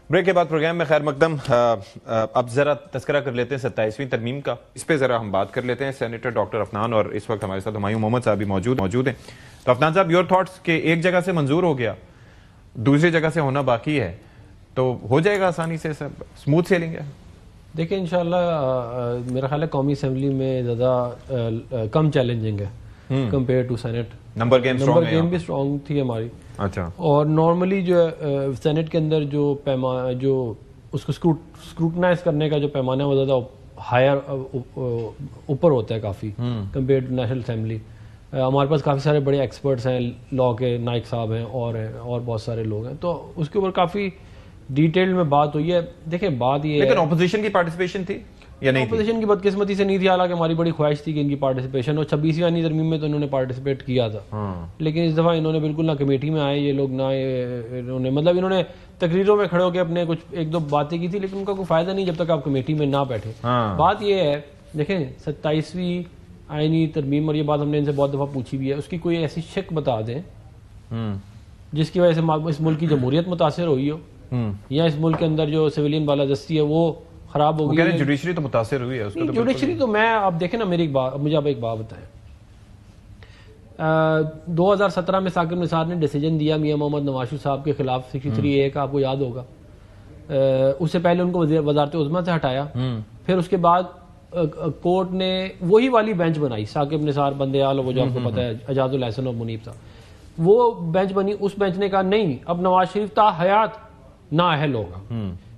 Break के बाद programme में खैर मकदम अब जरा तस्करा कर लेते हैं 27वीं तरमीम का। इस पे जरा हम बात कर लेते हैं। सेनेटर डॉक्टर अफनान और इस वक्त हमारे साथ हुमायूं मोहम्मद साहब भी मौजूद हैं। तो अफनान साहब, योर थॉट्स के एक जगह से मंजूर हो गया, दूसरी जगह से होना बाकी है, तो हो जाएगा आसानी से, सब स्मूथ सेलिंग है? देखिए इंशाल्लाह मेरा ख्याल है कौमी असेंबली में ज़्यादा कम चैलेंजिंग है compare to senate. Number game भी स्ट्रॉन्ग थी हमारी। अच्छा। और नॉर्मली जो है सेनेट के अंदर जो उसको स्क्रूटनाइज करने का जो पैमाना है वो ज़्यादा हायर ऊपर होता है काफ़ी कंपेयर टू नेशनल असेंबली। हमारे पास काफ़ी सारे बड़े एक्सपर्ट्स हैं, लॉ के नाइक साहब हैं और बहुत सारे लोग हैं, तो उसके ऊपर काफ़ी डिटेल में बात हुई है। देखिए बात ये लेकिन ऑपोजिशन की पार्टिसिपेशन थी या नहीं? ऑपोजिशन की बदकिस्मती से नहीं थी, हालांकि हमारी बड़ी ख्वाहिश थी कि इनकी पार्टिसिपेशन हो। 26वीं तरमीम में तो इन्होंने पार्टिसिपेट किया था, लेकिन इस दफ़ा इन्होंने बिल्कुल ना कमेटी में आए ये लोग, ना इन्होंने मतलब इन्होंने तकरीरों में खड़े होकर अपने कुछ एक दो बातें की थी, लेकिन उनका कोई फायदा नहीं जब तक आप कमेटी में ना बैठे। बात यह है, देखें 27वीं आईनी तरमीम, और ये बात हमने इनसे बहुत दफ़ा पूछी भी है, उसकी कोई ऐसी शक बता दें जिसकी वजह से इस मुल्क की जमहूरियत मुतासर हुई हो, या इस मुल्क के अंदर जो सिविलियन बालादस्ती है वो खराब हो गई। जुडिशरी तो मुतासर हुई है। जुडिशरी तो मैं, आप देखें ना, मुझे आप एक बात बताएं। 2017 में साकिब निसार ने डिसीजन दिया मियां मोहम्मद नवाज साहब के खिलाफ 63A का, आपको याद होगा। उससे पहले उनको वजारत उज़्मा से हटाया, फिर उसके बाद कोर्ट ने वही वाली बेंच बनाई, साकिब निसार बंदे आल, वो जो आपको पता है, एजाजुल एहसन और मुनीब साहब, वो बेंच बनी। उस बेंच ने कहा नहीं, अब नवाज शरीफ ताहयात नाअहल होगा।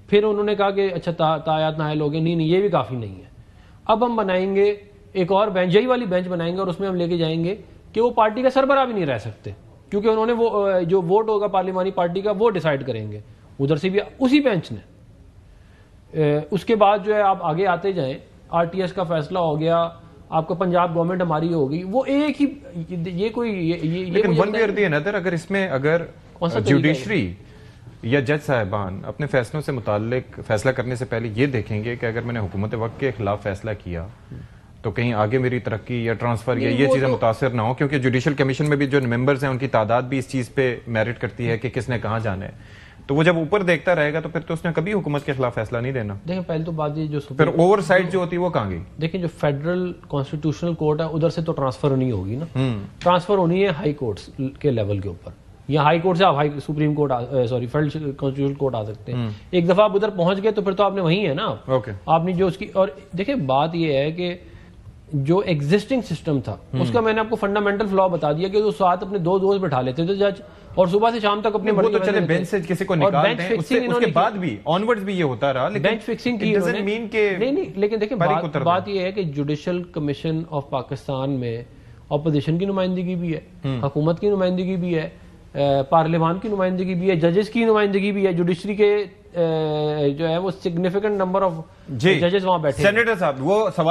फिर उन्होंने कहा कि अच्छा ताहयात नाअहल हो गए, नहीं ये भी काफी नहीं है, अब हम बनाएंगे एक और बेंच, यही वाली बेंच बनाएंगे, और उसमें हम लेके जाएंगे कि वो पार्टी का सरबराह भी नहीं रह सकते, क्योंकि उन्होंने वो जो वोट होगा पार्लिमानी पार्टी का वो डिसाइड करेंगे। उधर से भी उसी बेंच ने। उसके बाद जो है आप आगे आते जाएं, RTS का फैसला हो गया, आपको पंजाब गवर्नमेंट हमारी हो गई, वो एक ही ये कोई लेकिन वन वे दी है नजर, अगर इसमें अगर जुडिशरी या जज साहिबान अपने फैसलों से मुताल्लिक फैसला करने से पहले ये देखेंगे कि अगर मैंने हुकूमत वक्त के खिलाफ फैसला किया तो कहीं आगे मेरी तरक्की या ट्रांसफर या ये चीजें मुतासर ना हो, क्योंकि जुडिशल कमीशन में भी जो मेंबर्स हैं उनकी तादाद भी इस चीज पे मेरिट करती है कि किसने कहाँ जाना है, तो वो जब ऊपर देखता रहेगा तो फिर तो उसने कभी हुकूमत के खिलाफ फैसला नहीं देना। देखिए पहले तो बात ये जो फिर ओवरसाइट जो होती है वो कहाँ गई? देखिए जो फेडरल कॉन्स्टिट्यूशनल कोर्ट है उधर से तो ट्रांसफर नहीं होगी ना, ट्रांसफर होनी है हाई कोर्ट्स के लेवल के ऊपर, या हाई कोर्ट से आप supreme court federal constitutional court आ सकते हैं। एक दफा आप उधर पहुंच गए तो फिर तो आपने वहीं है ना। आपने जो उसकी, और देखिए बात यह है कि जो एग्जिस्टिंग सिस्टम था उसका मैंने आपको फंडामेंटल फ्लॉ बता दिया कि वो साथ अपने दो दोस्त बैठा लेते थे जज, और सुबह से शाम तक अपने तो चले बेंच से किसी को निकालते हैं, उसके बाद भी ऑनवर्ड्स भी ये होता रहा, लेकिन बेंच फिक्सिंग की नहीं, लेकिन देखिए बात ये है कि जुडिशल कमीशन ऑफ पाकिस्तान में अपोजिशन की नुमाइंदगी भी है, हुकूमत की नुमाइंदगी भी है, पार्लियामान की नुमाइंदगी भी है, जजेस की नुमाइंदगी भी है। जुडिशरी के जो है वो सिग्निफिकेंट नंबर ऑफ जजेस वहां बैठे। सेनेटर साहब वो सवाल